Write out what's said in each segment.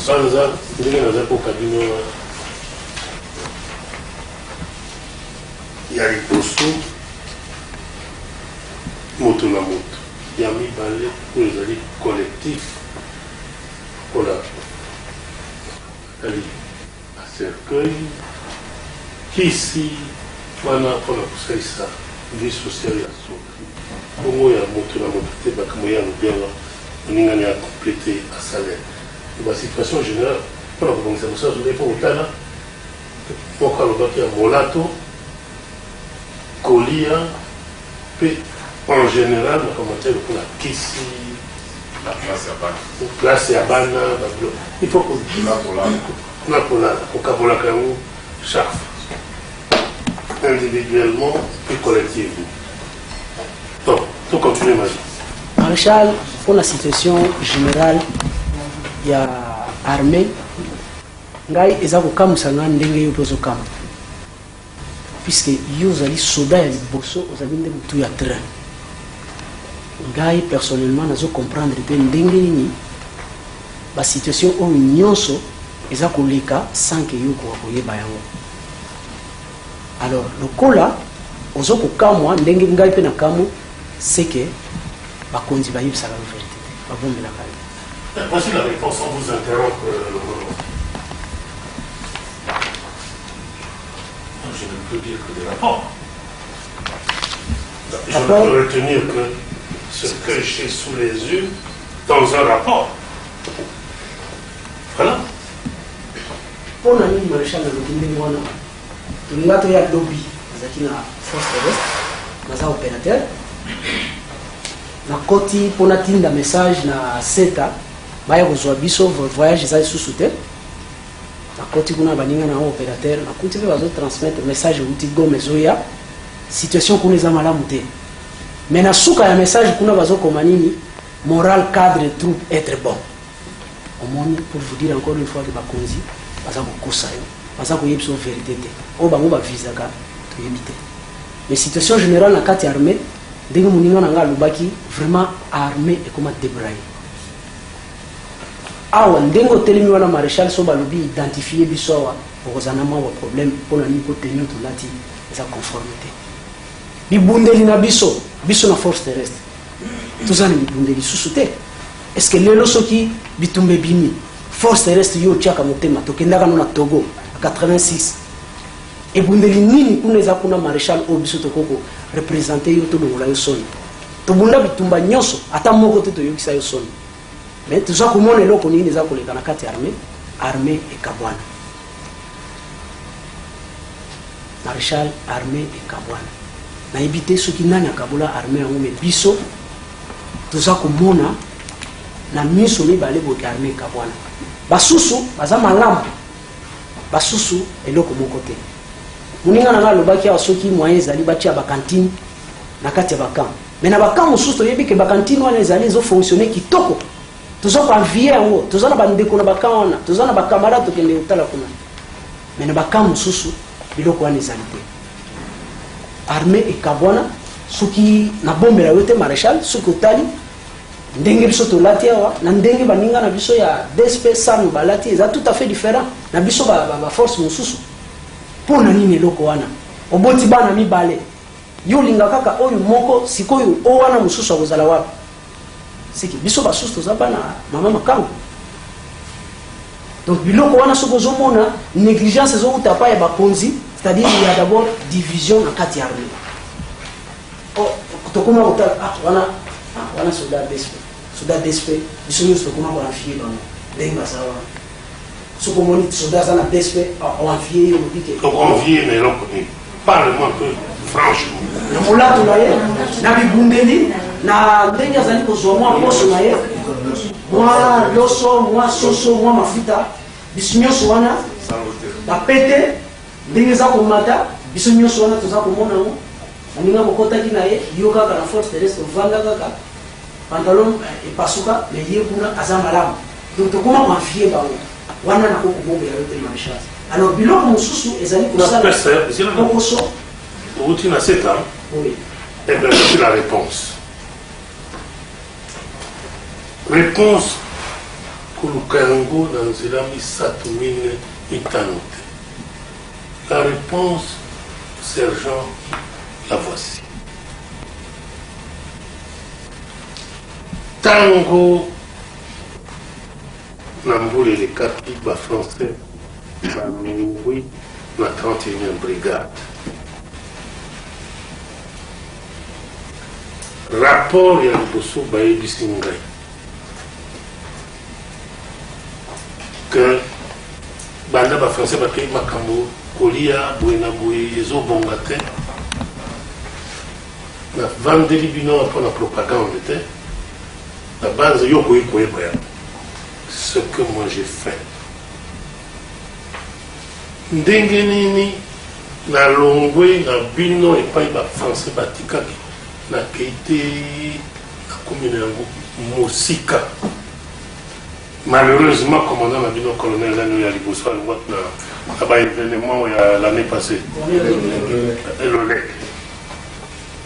Sanza, ndenge naza koka bino ya liboso moto na moto ya mibale oyo ezali collectif mpona ali acercueil kisi wana mpona kosalisa vie sociale ya soki bongo ya moto na moto te makambo ya lobianga oningani ya complete asalaire basituation générale mpona kobongisa mosaso nde mpo kotala moko alobaki ya molato kolia mpe en général makambo te lokola kisi place ya bana babilo il faut na kolala kokabolaka yango chaque individuellement puis collectivement. Donc, tout continue ma vie. Maréchal, pour la situation générale, il y a armée. Ngai ezako kamusanga ndenge yo tozo kam. Puisque yo zali soda ya liboso ozali nde mutu ya train. Ngai personnellement nazo comprendre pe ndenge nini ba situation o nyonso ezako leka sans que yo ko koyeba yango. Alors, le cola, aux autres cas, moi, ndenge ngai pe na kamu, c'est que bakonzi ba yibsa la vérité. Ba bombe la kali. Voici la réponse, on vous interrompt. Je ne peux dire que des rapports. Je ne peux retenir que ce que j'ai sous les yeux dans un rapport. Voilà. Pour l'ami maréchal de l'Okinde, tulingato ya lobby azaki na force terrestre naza opérateur na koti pona tinda message na seta baya kozwa biso voyage ezali susu te na koti kuna baninga na opérateur na kuti pe bazo transmettre message uti gome zoya situation kuna eza malamu te mais na suka ya message kuna bazo koma nini moral cadre troupe être bon omoni pour vous dire encore une fois que bakonzi baza kokosa yo baza koyebi so vérité te o bango bavizaka toyebi te mais situation générale na kati armée ndenge moninga na nga alobaki vraiment armée ekoma débraye awa ndenge otelemi wana maréchal so balobi identifier biso awa okozana mwa problème mpona nini po tenir tolati eza conformité bibundeli na biso na force terrestre toza na bibundeli susu te est ce que lelo soki bitumba bimi force terrestre yo tiaka motema tokendaka no na Togo 86 et bundeli nini kuna eza kuna maréchal obiso tokoko représenter yo to longola yo soni to bunda bitumba nyonso ata moko te to yokisa yo soni mais tout ça comment les loko nini eza koleka na kati armée et kabwana maréchal armée et kabwana na ibité soki nani akabola armée yango mais biso tout ça komona na miso mibale boki armée kabwana basusu baza malamu basusu eloko moko te moninga na nga alobaki awa soki moyen ezali batia bakantine na kati ya bakamp mais na bakamp mosusu toyebi ke bakantine wana ezali ezofonctionne kitoko toza koanvie yango toza na bandeko na bakamp wana toza na bacamarade tokende kotala kuna mais na bakamp mosusu biloko wana ezali te armée ekabwana soki na bombela yo te maréchal soki otali ndenge biso tolati awa na ndenge baninga na biso ya DSP sanu balati eza tout à fait différent na biso ba force mosusu pona nini eloko wana oboti bana mibale yo linga kaka oyo moko sikoyo o wana mosusu akozala wapi siki biso basusu toza bana mama makango donc biloko wana soko ozomona négligence ezouta pa ya bakonzi c'est-à-dire il y a d'abord division na kati ya armée tokoma kota wana soldat DSP biso nyonso tokoma koanfie bango ndenge bazawa soko moni soldat aza na DSP oanfie yo obike oanfie mais eloko nini parle-moi un peu franchement na molato na ye na bibundeli na ndenge azali kozwa mwa poso na ye mwa loso mwa soso mwa mafuta biso nyonso wana bapete ndenge eza komata biso nyonso wana toza komona ngo aninga mokotaki na ye yo kaka na force terrestre ovanda kaka pantalon epasuka mais ye kuna aza malamu donc tokoma koanfie bango wana na kokobombela yo te maréchal alors biloko mosusu ezali kosala kokoso outil na 7 ans oui et bien c'est la réponse koluka yango na nzela misato mine mitano te. La réponse, sergent, la voici. Tango Namboule les capi ba français ba Mingui na 31e brigade. Rapport ya liboso bayebisi ngai que banda ba français bakei makambo kolia boye na boye ezobonga te na vandeli bino mpona propagande te la base yokoyi koyeba yango ce que moi j'ai fait ndenge nini na longwe na bino epai ba français batikaki na keite na commune yango mosika. Malheureusement, commandant na bino colonel Lano ya liboso na ba événement ya l'année passée Elolek.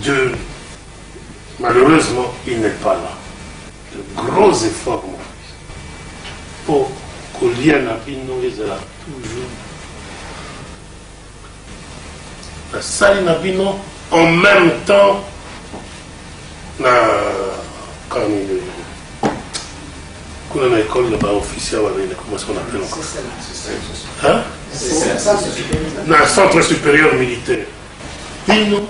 Dieu, malheureusement, il n'est pas là. De gros efforts, mon fils, pour que l'ien na bino ezala toujours la salle na bino en même temps na quand on a l'école là-bas officiel, comment ça on appelle encore? Hein? Dans le centre supérieur militaire. Bino,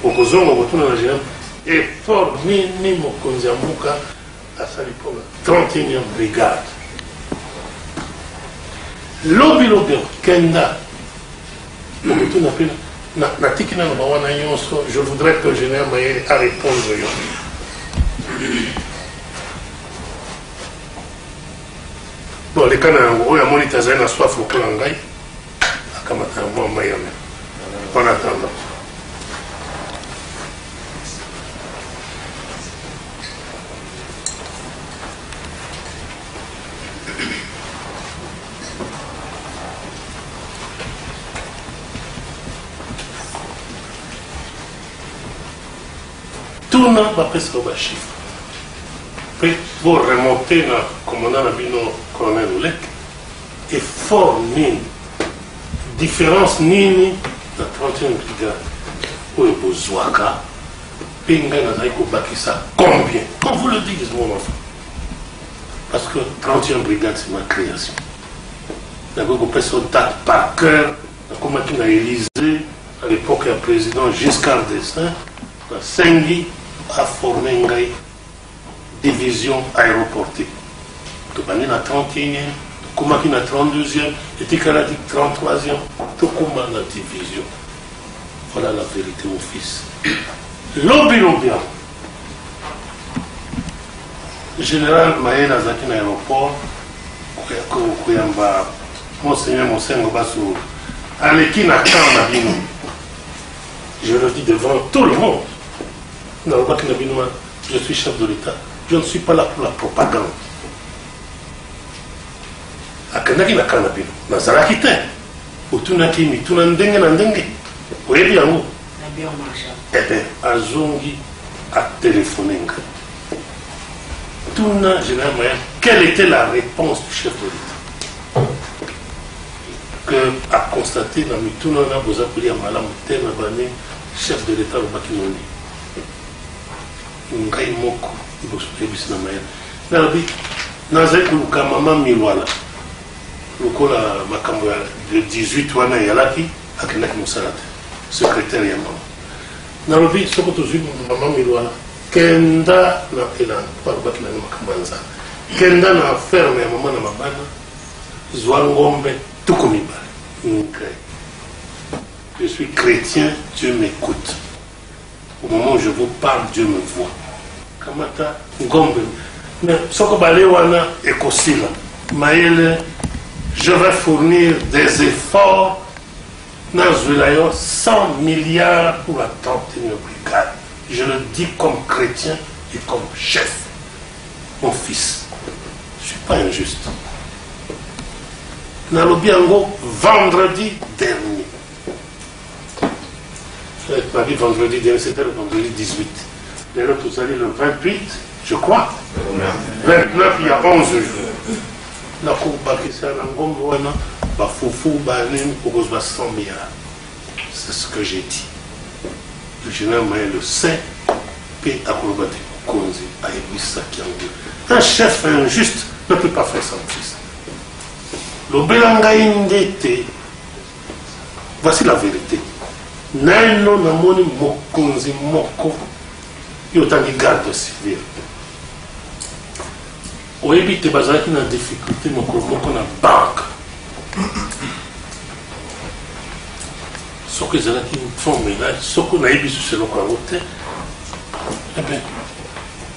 au Kozongo, au retour dans la général, effort minimum au Konziambuka, à Salipona, 31e brigade. Lobi, Kenda, au retour dans la Tikina, je voudrais que le général Maye a répondu. Bon, les canards, il y a mon Itazan à soif au Kolangai, à Kamata, moi, Mayame. En attendant. Tout le monde va passer au chiffre. Pour remonter le commandant Nabino, colonel Oulek, et fort nini, différence nini, la 31e brigade, où est Bozouaka, Pinga Nazaïko Bakissa, combien? Quand vous le dites, mon enfant. Parce que 31e brigade, c'est ma création. D'abord, on peut se date par cœur, comme il a Élysée, à l'époque, il y a le président Giscard d'Estaing, la Sengi a formé une division aéroportée. Tobani na 31e, Tokumaki na 32e, et Tikaladi 33e, Tokuma na division. Voilà la vérité, mon fils. Lobia. Général Maël Azaki na aéroport, Kouyamba, Monseigneur Monsengo Bassou, Aleki na Kanabino. Je le dis devant tout le monde. Je suis chef de l'État. Je ne suis pas là pour la propagande. Akanaki na kanabino. Nazaraki te. Utunaki mituna ndenge na ndenge. Oyebi yango. Eh bien, Azongi a téléphoné. Tuna général Maya, quelle était la réponse du chef de l'État? Que a constaté dans Mituna na Bozakuli à Malam Terre Nabane, chef de l'État au Bakinoni. Ngai moko ibosukebisi na maya nalobi nazali koluka mama milwala lokola makambo ya 18 wana eyalaki akendaki mosala te secrétaire ya mama nalobi soko tozwi mama milwala kenda na elana po alobaki nani makambo ya nzala kenda na ferme ya mama na mabana zwa ngombe tuko mibale ngai je suis chrétien, Dieu m'écoute. Au moment où je vous parle, Dieu me voit. Kamata Ngombe. Mais Soko Balewana et Kosila. Maël, je vais fournir des efforts dans 100 milliards pour la 31e brigade. Je le dis comme chrétien et comme chef. Mon fils, je ne suis pas injuste. Nalobiango, vendredi dernier. Je n'ai pas dit vendredi dernier, c'était le vendredi 18. D'ailleurs, tout ça dit le 28, je crois. 29, il y a 11 jours. La Cour Bakissa, la Ngomboana, Bafoufou, Banim, pour 100 milliards. C'est ce que j'ai dit. Le général Maël le sait, et Akolobati Konzi, Aïbissa Kiangou. Un chef injuste ne peut pas faire son fils. Le Belangaïndete, voici la vérité. Naino Namoni Mokonzi Moko, Yotani garde civil. Au évite Bazaki na difficulté, Moko na banque. Ce que les qui font ménage, ce qu'on a eu sur le côté, eh bien,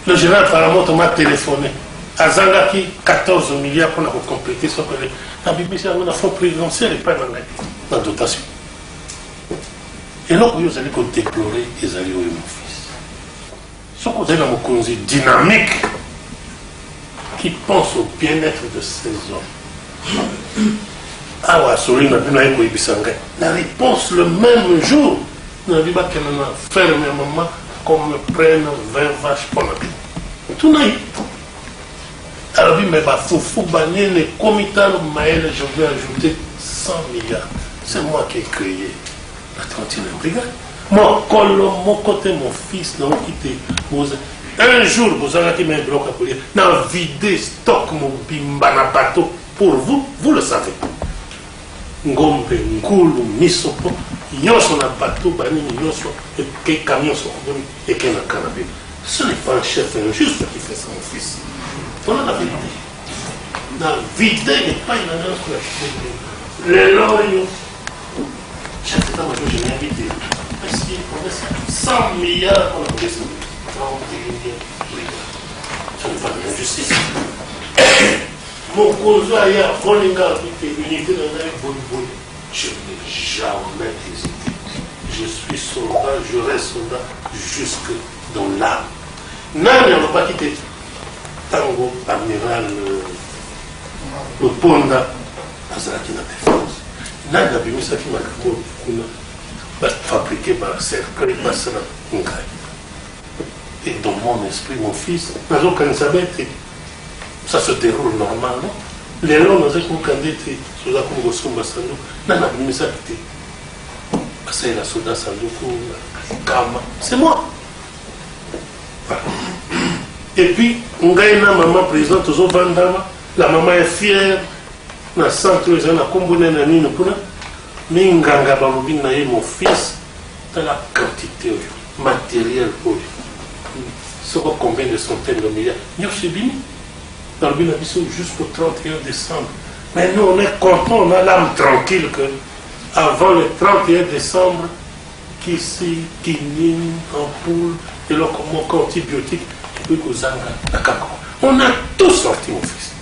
le général Faramoto m'a téléphoné. À Zangaki, 14 milliards pour compléter ce que la BBC a un fonds présidentiel et pas dans la dotation. Et là, vous allez déplorer les alliés de mon fils. Ce que vous avez dans mon conseil dynamique qui pense au bien-être de ces hommes. Ah ouais, la réponse le même jour, nous avons dit que nous avons fermé maman comme me prennent 20 vaches pour la vie. Tout n'a eu. Alors, mais Foufou Bané, les comitats Maël, je vais ajouter 100 milliards. C'est moi qui ai créé la 31e brigade. Moi, mon côté, mon fils, non, quitté. Un jour, vous avez mis un bloc à courir, n'a vidé stock mon bimbana bateau pour vous, vous le savez. Ngombe, Ngulu, Misopo, Yoso na bateau, Bani, Yoso, et quel camion sont venus, et quel canapé. Ce n'est pas un chef injuste qui fait ça, mon fils. Voilà la vérité. La vidé n'est pas une annonce pour la les loyaux. Chef d'état-major, je l'ai invité. Est-ce qu'il faut 100 milliards pour la police? 31 milliards. Ce n'est pas de l'injustice. Mon cousin a Rolinga unité dans la bonne. Je n'ai jamais hésité. Je suis soldat, je reste soldat jusque dans l'âme. Nani n'a pas quitté Tango, amiral le Ponda, Azaki na défense. Nani n'a pas ça qui m'a fabriqué par la cercle, par cela. Et dans mon esprit, mon fils, n'a aucun sabbat. Ça se déroule normalement. Les gens n'ont pas été sous la Congo Somba Sandou. Non, non, mais ça été. Parce que la Soda Sandou, Kama, c'est moi. Voilà. Et puis, on a une maman présidente aux Vandama. La maman est fière. Na centre, ils ont combiné na nino kuna. Mais nganga balobin na mon fils dans la quantité matérielle. Ce combien de centaines de milliards. Nous subis. Dans le Binabiso jusqu'au 31 décembre. Mais nous, on est content, on a l'âme tranquille que avant le 31 décembre, qui quinine, ampoule, et le antibiotique, et puis on a tout sorti, mon fils,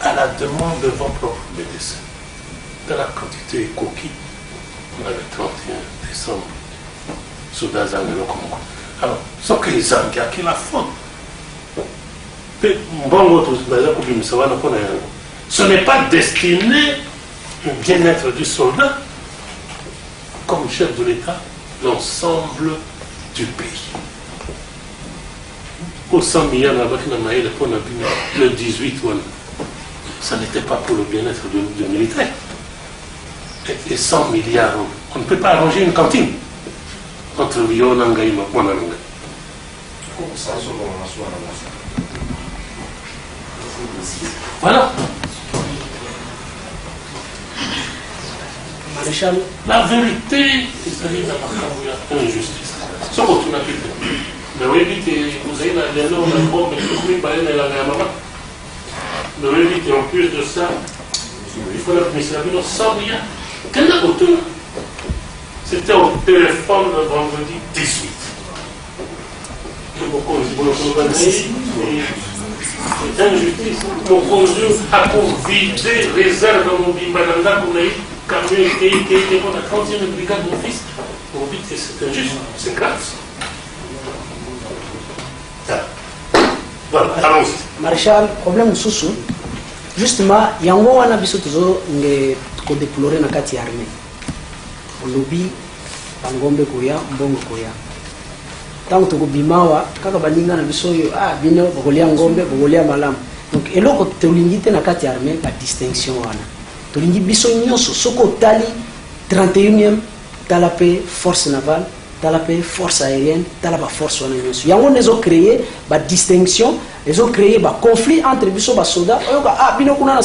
à la demande de vos propres médecins. Dans la quantité coquille, on a le 31 décembre, Souda Zangelo Congo. Alors, ce que les Zangi, qui est la faute. Ce n'est pas destiné au bien-être du soldat, comme chef de l'État, l'ensemble du pays. Au 100 milliards, le 18, ça n'était pas pour le bien-être du militaire. Et 100 milliards, on ne peut pas arranger une cantine entre Lyon et Mwananga. Voilà. Maréchal. La vérité, c'est la injustice. Ce que tu n'as plus fait. Mais oui, vous avez la léon, la bombe, et la maman. Mais oui, en plus de ça, il faut la administration 100 milliards. Quel est le C'était au téléphone le vendredi 18. Injustice, mon conjoint a pour vider réserve dans mon bimbalanda pour les camions qui étaient pour la 30e brigade de mon fils. On dit que c'est injuste, c'est grave. Voilà, allons-y. Maréchal, problème sous justement, il y a un moment où on a déploré dans la carte armée. On lobby, Bangombe Koya, Mbongo Koya. ntango tokobima awa kaka baninga na biso oyo bino bokolia ngombe bokolia malamu. Donc eloko tolingi te na kati ya armée badistinction wana tolingi biso nyonso soki otali 31e tala mpe force navale tala mpe force aérienne tala baforce wana nyonso yango nde ezocreye badistinction ezocreye baconflit entre biso basoda oyoka bino kuna na